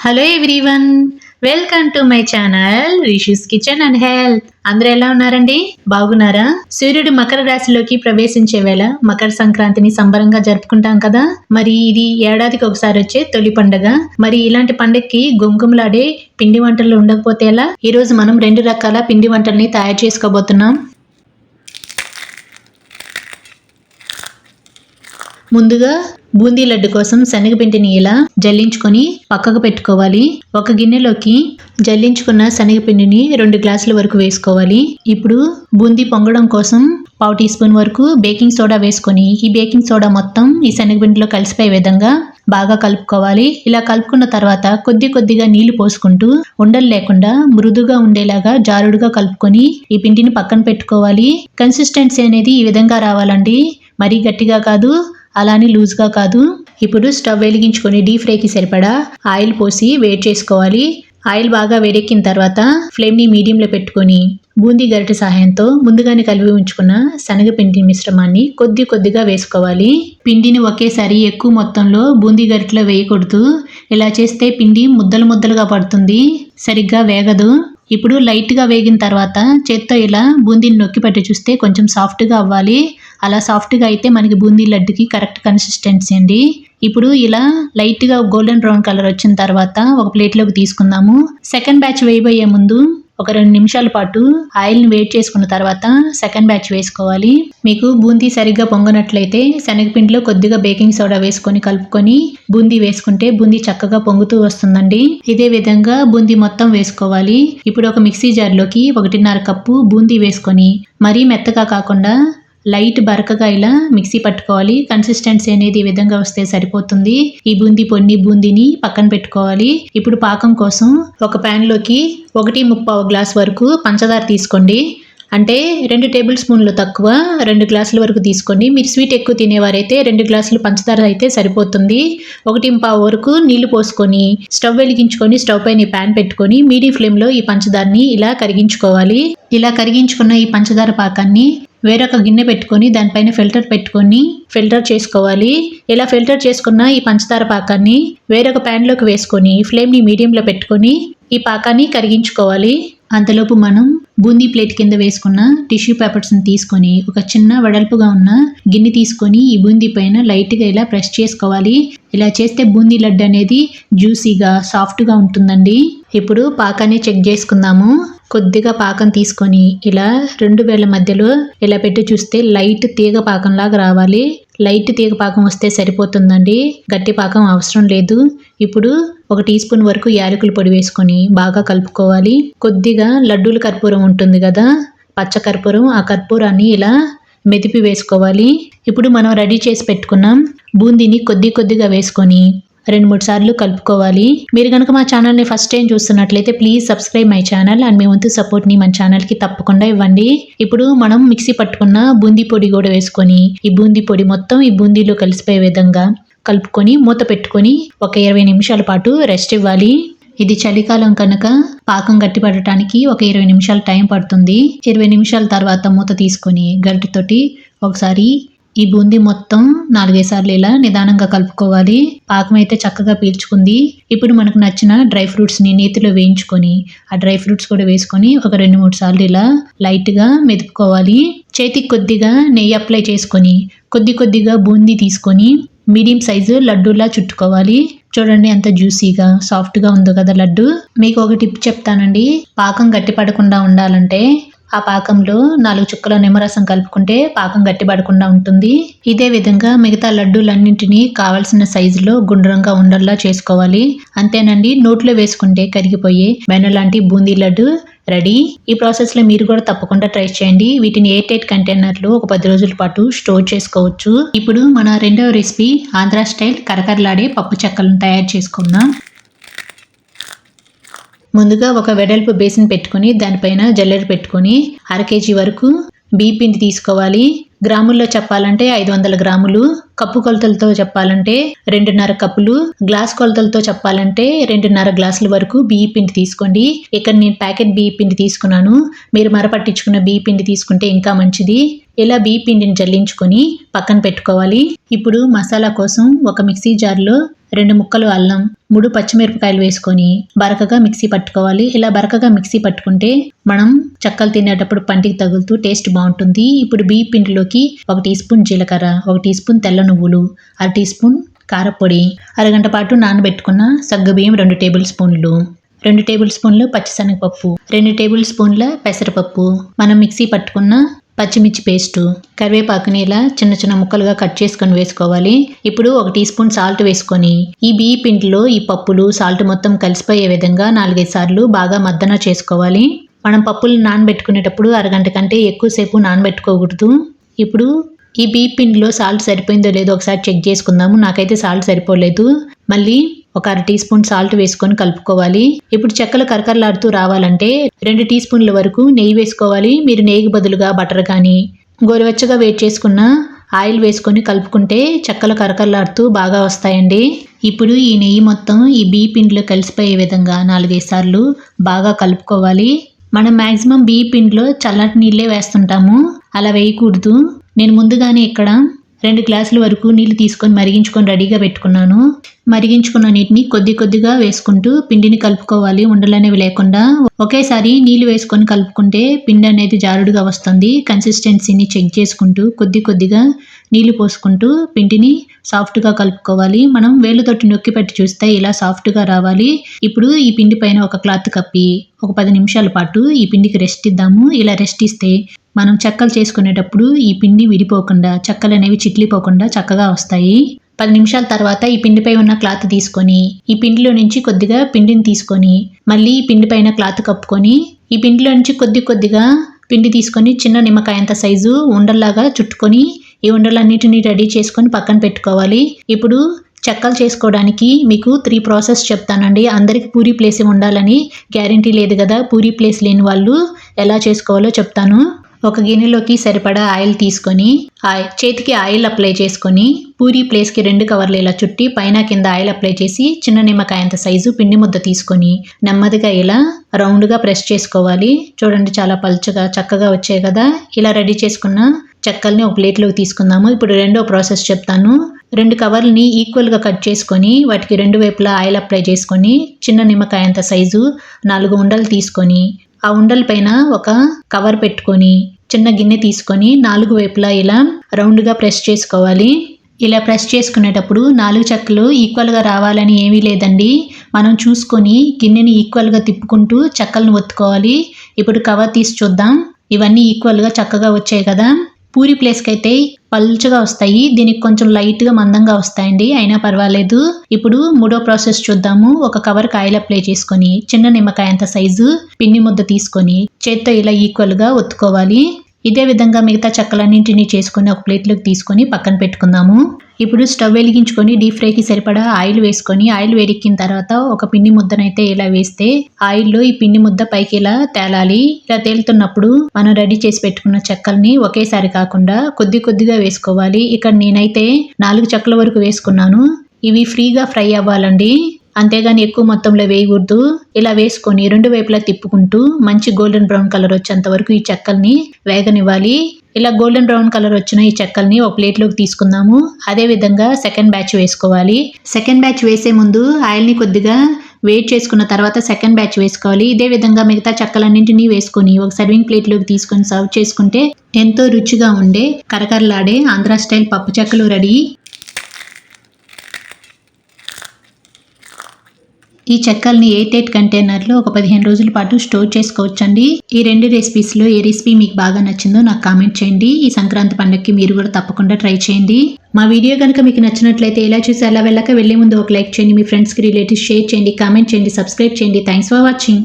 Hello everyone, welcome to my channel Rishi's kitchen and health. అందరూ ఎలా ఉన్నారండి? బాగున్నారా? సూర్యుడు మకర రాశిలోకి ప్రవేశించే వేళ మకర సంక్రాంతిని సంబరంగా జరుపుకుంటాం కదా. మరి ఇది ఏడాదికి ఒకసారి వచ్చే తొలి పండుగ. మరి ఇలాంటి పండుగకి గుమగుమలాడే పిండి వంటలు ఉండకపోతే ఎలా? ఈ రోజు మనం 2 రకాల పిండి వంటల్ని తయారు చేసుకోబోతున్నాం. ముందుగా బూందీ లడ్డు కోసం శనగపిండిని ఇలా జల్లించుకొని పక్కకు పెట్టుకోవాలి. ఒక గిన్నెలోకి జల్లించుకున్న శనగపిండిని 2 గ్లాసుల వరకు వేసుకోవాలి. ఇప్పుడు బూందీ పొంగడం కోసం 1/2 టీ స్పూన్ వరకు బేకింగ్ సోడా వేసుకొని ఈ బేకింగ్ సోడా మొత్తం ఈ శనగపిండిలో కలిసిపోయే విధంగా బాగా కలుపుకోవాలి. ఇలా కలుపుకున్న తర్వాత కొద్దిగా నీళ్లు పోసుకుంటూ ఉండలు లేకుండా మృదుగా ఉండేలాగా జారుడుగా కలుపుకొని ఈ పిండిని పక్కన పెట్టుకోవాలి. కన్సిస్టెన్సీ అనేది ఈ విధంగా రావాలండి. మరీ గట్టిగా కాదు, అలానే లూజ్గా కాదు. ఇప్పుడు స్టవ్ వెలిగించుకొని డీప్ ఫ్రైకి సరిపడా ఆయిల్ పోసి వేడి చేసుకోవాలి. ఆయిల్ బాగా వేడెక్కిన తర్వాత ఫ్లేమ్ని మీడియంలో పెట్టుకొని బూందీ గరిటె సహాయంతో ముందుగానే కలిపి ఉంచుకున్న శనగపిండి మిశ్రమాన్ని కొద్దిగా వేసుకోవాలి. పిండిని ఒకేసారి ఎక్కువ మొత్తంలో బూందీ గరిటెలో వేయకూడదు. ఇలా చేస్తే పిండి ముద్దలుగా పడుతుంది, సరిగ్గా వేగదు. ఇప్పుడు లైట్గా వేగిన తర్వాత చేత్తో ఇలా బూందీని నొక్కి పట్టి చూస్తే కొంచెం సాఫ్ట్గా అవ్వాలి. అలా సాఫ్ట్గా అయితే మనకి బూందీ లడ్డుకి కరెక్ట్ కన్సిస్టెన్సీ అండి. ఇప్పుడు ఇలా లైట్గా గోల్డెన్ బ్రౌన్ కలర్ వచ్చిన తర్వాత ఒక ప్లేట్లోకి తీసుకుందాము. సెకండ్ బ్యాచ్ వేయబోయే ముందు ఒక 2 నిమిషాల పాటు ఆయిల్ని వేడి చేసుకున్న తర్వాత సెకండ్ బ్యాచ్ వేసుకోవాలి. మీకు బూందీ సరిగ్గా పొంగనట్లయితే శనగపిండిలో కొద్దిగా బేకింగ్ సోడా వేసుకొని కలుపుకొని బూందీ వేసుకుంటే బూందీ చక్కగా పొంగుతూ వస్తుందండి. ఇదే విధంగా బూందీ మొత్తం వేసుకోవాలి. ఇప్పుడు ఒక మిక్సీ జార్లోకి 1.5 కప్పు బూందీ వేసుకొని మరీ మెత్తగా కాకుండా లైట్ బరకగా ఇలా మిక్సీ పట్టుకోవాలి. కన్సిస్టెన్సీ అనేది ఈ విధంగా వస్తే సరిపోతుంది. ఈ బూందీని పక్కన పెట్టుకోవాలి. ఇప్పుడు పాకం కోసం ఒక ప్యాన్లోకి 1.25 గ్లాస్ వరకు పంచదార తీసుకోండి. అంటే 2 టేబుల్ స్పూన్లు తక్కువ 2 గ్లాసుల వరకు తీసుకోండి. మీరు స్వీట్ ఎక్కువ తినేవారైతే 2 గ్లాసులు పంచదార అయితే సరిపోతుంది. 1.25 వరకు నీళ్లు పోసుకొని స్టవ్ వెలిగించుకొని స్టవ్ పైన ప్యాన్ పెట్టుకొని మీడియం ఫ్లేమ్లో ఈ పంచదారని ఇలా కరిగించుకోవాలి. ఇలా కరిగించుకున్న ఈ పంచదార పాకాన్ని వేరొక గిన్నె పెట్టుకొని దానిపైన ఫిల్టర్ చేసుకోవాలి. ఇలా ఫిల్టర్ చేసుకున్న ఈ పంచదార పాకాన్ని వేరొక ప్యాన్లోకి వేసుకొని ఫ్లేమ్ని మీడియంలో పెట్టుకొని ఈ పాకాన్ని కరిగించుకోవాలి. అంతలోపు మనం బూందీ ప్లేట్ కింద వేసుకున్న టిష్యూ పేపర్స్ని తీసుకొని ఒక చిన్న వెడల్పుగా ఉన్న గిన్నె తీసుకొని ఈ బూందీ పైన లైట్గా ఇలా ప్రెస్ చేసుకోవాలి. ఇలా చేస్తే బూందీ లడ్డు అనేది జ్యూసీగా సాఫ్ట్గా ఉంటుందండి. ఇప్పుడు పాకాన్ని చెక్ చేసుకుందాము. కొద్దిగా పాకం తీసుకొని ఇలా 2 వేళ్ల మధ్యలో ఇలా పెట్టి చూస్తే లైట్ తీగ పాకంలాగా రావాలి. లైట్ తీగ పాకం వస్తే సరిపోతుందండి, గట్టి పాకం అవసరం లేదు. ఇప్పుడు 1 టీ స్పూన్ వరకు యాలకుల పొడి వేసుకొని బాగా కలుపుకోవాలి. కొద్దిగా లడ్డూల కర్పూరం ఉంటుంది కదా, పచ్చ కర్పూరం, ఆ కర్పూరాన్ని ఇలా మెదిపి వేసుకోవాలి. ఇప్పుడు మనం రెడీ చేసి పెట్టుకున్నాం బూందీని కొద్దిగా వేసుకొని 2-3 సార్లు కలుపుకోవాలి. మీరు కనుక మా ఛానల్ని ఫస్ట్ టైం చూస్తున్నట్లయితే please subscribe my channel and మీ వంతు సపోర్ట్ని మన ఛానల్కి తప్పకుండా ఇవ్వండి. ఇప్పుడు మనం మిక్సీ పట్టుకున్న బూందీ పొడి కూడా వేసుకొని ఈ బూందీ పొడి మొత్తం ఈ బూందీలో కలిసిపోయే విధంగా కలుపుకొని మూత పెట్టుకొని ఒక 20 నిమిషాల పాటు రెస్ట్ ఇవ్వాలి. ఇది చలికాలం కనుక పాకం గట్టి పడటానికి ఒక 20 నిమిషాలు టైం పడుతుంది. 20 నిమిషాల తర్వాత మూత తీసుకొని గరిటెతోటి ఒకసారి ఈ బూందీ మొత్తం 4-5 సార్లు ఇలా నిదానంగా కలుపుకోవాలి. పాకం అయితే చక్కగా పీల్చుకుంది. ఇప్పుడు మనకు నచ్చిన డ్రై ఫ్రూట్స్ని నేతిలో వేయించుకొని ఆ డ్రై ఫ్రూట్స్ కూడా వేసుకొని ఒక 2-3 సార్లు ఇలా లైట్గా మెదుపుకోవాలి. చేతికి కొద్దిగా నెయ్యి అప్లై చేసుకొని కొద్దిగా బూందీ తీసుకొని మీడియం సైజు లడ్డూలా చుట్టుకోవాలి. చూడండి ఎంత జ్యూసీగా సాఫ్ట్గా ఉందో కదా లడ్డు. మీకు ఒక టిప్ చెప్తానండి. పాకం గట్టి పడకుండా ఉండాలంటే ఆ పాకంలో 4 చుక్కల నిమ్మరసం కలుపుకుంటే పాకం గట్టిపడకుండా ఉంటుంది. ఇదే విధంగా మిగతా లడ్డూలన్నింటినీ కావాల్సిన సైజులో గుండ్రంగా ఉండల్లా చేసుకోవాలి. అంతేనండి, నోట్లో వేసుకుంటే కరిగిపోయే వెన్న లాంటి బూందీ లడ్డు రెడీ. ఈ ప్రాసెస్లో మీరు కూడా తప్పకుండా ట్రై చేయండి. వీటిని ఎయిర్ టైట్ కంటైనర్లో ఒక 10 రోజుల పాటు స్టోర్ చేసుకోవచ్చు. ఇప్పుడు మన రెండవ రెసిపీ ఆంధ్ర స్టైల్ కరకరలాడే పప్పు చెక్కలను తయారు చేసుకుందాం. ముందుగా ఒక వెడల్పు బేసిన్ పెట్టుకొని దానిపైన జల్లెడ పెట్టుకొని 1/2 kg వరకు బియ్యం పిండి తీసుకోవాలి. గ్రాముల్లో చెప్పాలంటే 500 గ్రాములు, కప్పు కొలతలతో చెప్పాలంటే 2.5 కప్పులు, గ్లాస్ కొలతలతో చెప్పాలంటే 2.5 గ్లాసుల వరకు బియ్యం పిండి తీసుకోండి. ఇక్కడ నేను ప్యాకెట్ బియ్యం పిండి తీసుకున్నాను. మీరు మరపట్టించుకున్న బియ్యం పిండి తీసుకుంటే ఇంకా మంచిది. ఇలా బియ్య పిండిని జల్లించుకొని పక్కన పెట్టుకోవాలి. ఇప్పుడు మసాలా కోసం ఒక మిక్సీ జార్లో 2 ముక్కలు అల్లం, 3 పచ్చిమిరపకాయలు వేసుకొని బరకగా మిక్సీ పట్టుకోవాలి. ఇలా బరకగా మిక్సీ పట్టుకుంటే మనం చెక్కలు తినేటప్పుడు పంటికి తగులుతూ టేస్ట్ బాగుంటుంది. ఇప్పుడు బియ్య పిండిలోకి 1 టీ స్పూన్ జీలకర్ర, 1 టీ స్పూన్ తెల్ల నువ్వులు, 1 టీ స్పూన్ కారపొడి, అరగంట పాటు నానబెట్టుకున్న సగ్గుబియ్యం 2 టేబుల్ స్పూన్లు, 2 టేబుల్ స్పూన్లు పచ్చిశనగపప్పు, 2 టేబుల్ స్పూన్ల పెసరపప్పు, మనం మిక్సీ పట్టుకున్న పచ్చిమిర్చి పేస్టు, కరివేపాకుని ఇలా చిన్న చిన్న ముక్కలుగా కట్ చేసుకొని వేసుకోవాలి. ఇప్పుడు 1 టీ స్పూన్ సాల్ట్ వేసుకొని ఈ బియ్య పిండిలో ఈ పప్పులు సాల్ట్ మొత్తం కలిసిపోయే విధంగా 4-5 సార్లు బాగా మద్దన చేసుకోవాలి. మనం పప్పులు నానబెట్టుకునేటప్పుడు అరగంట కంటే ఎక్కువసేపు నానబెట్టుకోకూడదు. ఇప్పుడు ఈ బియ్య పిండిలో సాల్ట్ సరిపోయిందో లేదో ఒకసారి చెక్ చేసుకుందాము. నాకైతే సాల్ట్ సరిపోలేదు. మళ్ళీ ఒక 1/2 టీ స్పూన్ సాల్ట్ వేసుకొని కలుపుకోవాలి. ఇప్పుడు చెక్కలు కరకరలాడుతూ రావాలంటే 2 టీ స్పూన్ల వరకు నెయ్యి వేసుకోవాలి. మీరు నెయ్యికి బదులుగా బటర్ కానీ గోరువెచ్చగా వేడి చేసుకున్న ఆయిల్ వేసుకొని కలుపుకుంటే చెక్కలు కరకరలాడుతూ బాగా వస్తాయండి. ఇప్పుడు ఈ నెయ్యి మొత్తం ఈ బియ్య పిండిలో కలిసిపోయే విధంగా 4-5 సార్లు బాగా కలుపుకోవాలి. మనం మ్యాక్సిమం బియ్య పిండిలో చల్లటి నీళ్ళే వేస్తుంటాము, అలా వేయకూడదు. నేను ముందుగానే ఇక్కడ 2 గ్లాసుల వరకు నీళ్లు తీసుకొని మరిగించుకొని రెడీగా పెట్టుకున్నాను. మరిగించుకున్న నీటిని కొద్దిగా వేసుకుంటూ పిండిని కలుపుకోవాలి, ఉండలనేవి లేకుండా. ఒకేసారి నీళ్లు వేసుకొని కలుపుకుంటే పిండి అనేది జారుడుగా వస్తుంది. కన్సిస్టెన్సీని చెక్ చేసుకుంటూ కొద్దిగా నీళ్లు పోసుకుంటూ పిండిని సాఫ్ట్గా కలుపుకోవాలి. మనం వేలుతోటి నొక్కి పెట్టి చూస్తే ఇలా సాఫ్ట్గా రావాలి. ఇప్పుడు ఈ పిండి పైన ఒక క్లాత్ కప్పి ఒక 10 నిమిషాల పాటు ఈ పిండికి రెస్ట్ ఇద్దాము. ఇలా రెస్ట్ ఇస్తే మనం చెక్కలు చేసుకునేటప్పుడు ఈ పిండి విడిపోకుండా, చెక్కలు అనేవి చిట్లిపోకుండా చక్కగా వస్తాయి. 10 నిమిషాల తర్వాత ఈ పిండిపై ఉన్న క్లాత్ తీసుకొని ఈ పిండిలో నుంచి కొద్దిగా పిండిని తీసుకొని మళ్ళీ ఈ పిండి పైన క్లాత్ కప్పుకొని ఈ పిండిలో నుంచి కొద్దిగా పిండి తీసుకొని చిన్న నిమ్మకాయంత సైజు ఉండల్లాగా చుట్టుకొని ఈ ఉండలన్నిటిని రెడీ చేసుకొని పక్కన పెట్టుకోవాలి. ఇప్పుడు చెక్కలు చేసుకోవడానికి మీకు 3 ప్రాసెస్ చెప్తానండి. అందరికి పూరీ ప్లేస్ ఉండాలని గ్యారంటీ లేదు కదా. పూరీ ప్లేస్ లేని వాళ్ళు ఎలా చేసుకోవాలో చెప్తాను. ఒక గిన్నెలోకి సరిపడా ఆయిల్ తీసుకొని చేతికి ఆయిల్ అప్లై చేసుకొని పూరీ ప్లేస్కి 2 కవర్లు ఇలా చుట్టి పైన కింద ఆయిల్ అప్లై చేసి చిన్న నిమ్మకాయంత సైజు పిండి ముద్ద తీసుకొని నెమ్మదిగా ఇలా రౌండ్గా ప్రెస్ చేసుకోవాలి. చూడండి చాలా పల్చగా చక్కగా వచ్చాయి కదా. ఇలా రెడీ చేసుకున్న చెక్కల్ని ఒక ప్లేట్లోకి తీసుకుందాము. ఇప్పుడు రెండో ప్రాసెస్ చెప్తాను. 2 కవర్లని ఈక్వల్గా కట్ చేసుకొని వాటికి 2 వైపులా ఆయిల్ అప్లై చేసుకొని చిన్న నిమ్మకాయంత సైజు 4 ఉండలు తీసుకొని ఆ ఉండల పైన ఒక కవర్ పెట్టుకొని చిన్న గిన్నె తీసుకొని 4 వైపులా ఇలా రౌండ్గా ప్రెస్ చేసుకోవాలి. ఇలా ప్రెస్ చేసుకునేటప్పుడు 4 చెక్కలు ఈక్వల్గా రావాలని ఏమీ లేదండి. మనం చూసుకొని గిన్నెని ఈక్వల్గా తిప్పుకుంటూ చెక్కలను ఒత్తుకోవాలి. ఇప్పుడు కవర్ తీసి చూద్దాం. ఇవన్నీ ఈక్వల్గా చక్కగా వచ్చాయి కదా. పూరీ ప్లేస్కి అయితే పల్చగా వస్తాయి, దీనికి కొంచెం లైట్గా మందంగా వస్తాయండి, అయినా పర్వాలేదు. ఇప్పుడు మూడో ప్రాసెస్ చూద్దాము. ఒక కవర్కి ఆయిల్ అప్లై చేసుకొని చిన్న నిమ్మకాయంత సైజు పిండి ముద్ద తీసుకొని చేత్తో ఇలా ఈక్వల్గా ఒత్తుకోవాలి. ఇదే విధంగా మిగతా చెక్కలన్నింటినీ చేసుకొని ఒక ప్లేట్లోకి తీసుకొని పక్కన పెట్టుకుందాము. ఇప్పుడు స్టవ్ వెలిగించుకొని డీప్ ఫ్రైకి సరిపడా ఆయిల్ వేసుకొని ఆయిల్ వేడెక్కిన తర్వాత ఒక పిండి ముద్దనైతే ఇలా వేస్తే ఆయిల్లో ఈ పిండి ముద్ద పైకి ఇలా తేలాలి. ఇలా తేలుతున్నప్పుడు మనం రెడీ చేసి పెట్టుకున్న చెక్కల్ని ఒకేసారి కాకుండా కొద్దిగా వేసుకోవాలి. ఇక్కడ నేనైతే 4 చెక్కల వరకు వేసుకున్నాను. ఇవి ఫ్రీగా ఫ్రై అవ్వాలండి, అంతేగాని ఎక్కువ మొత్తంలో వేయకూడదు. ఇలా వేసుకొని 2 వైపులా తిప్పుకుంటూ మంచి గోల్డెన్ బ్రౌన్ కలర్ వచ్చేంత వరకు ఈ చెక్కల్ని వేగనివ్వాలి. ఇలా గోల్డెన్ బ్రౌన్ కలర్ వచ్చిన ఈ చెక్కల్ని ఒక ప్లేట్లోకి తీసుకుందాము. అదే విధంగా సెకండ్ బ్యాచ్ వేసుకోవాలి. సెకండ్ బ్యాచ్ వేసే ముందు ఆయిల్ని కొద్దిగా వేడి చేసుకున్న తర్వాత సెకండ్ బ్యాచ్ వేసుకోవాలి. ఇదే విధంగా మిగతా చెక్కలన్నింటినీ వేసుకొని ఒక సర్వింగ్ ప్లేట్లోకి తీసుకొని సర్వ్ చేసుకుంటే ఎంతో రుచిగా ఉండే కరకరలాడే ఆంధ్ర స్టైల్ పప్పు చెక్కలు రెడీ. ఈ చెక్కల్ని 8 కంటైనర్లో ఒక 15 రోజుల పాటు స్టోర్ చేసుకోవచ్చండి. ఈ 2 రెసిపీస్లో ఏ రెసిపీ మీకు బాగా నచ్చిందో నాకు కామెంట్ చేయండి. ఈ సంక్రాంతి పండుగకి మీరు కూడా తప్పకుండా ట్రై చేయండి. మా వీడియో కనుక మీకు నచ్చినట్లయితే ఇలా చూసి అలా వెళ్ళక వెళ్లే ముందు ఒక లైక్ చేయండి, మీ ఫ్రెండ్స్కి రిలేటివ్స్ షేర్ చేయండి, కామెంట్ చేయండి, సబ్స్క్రైబ్ చేయండి. Thanks for watching.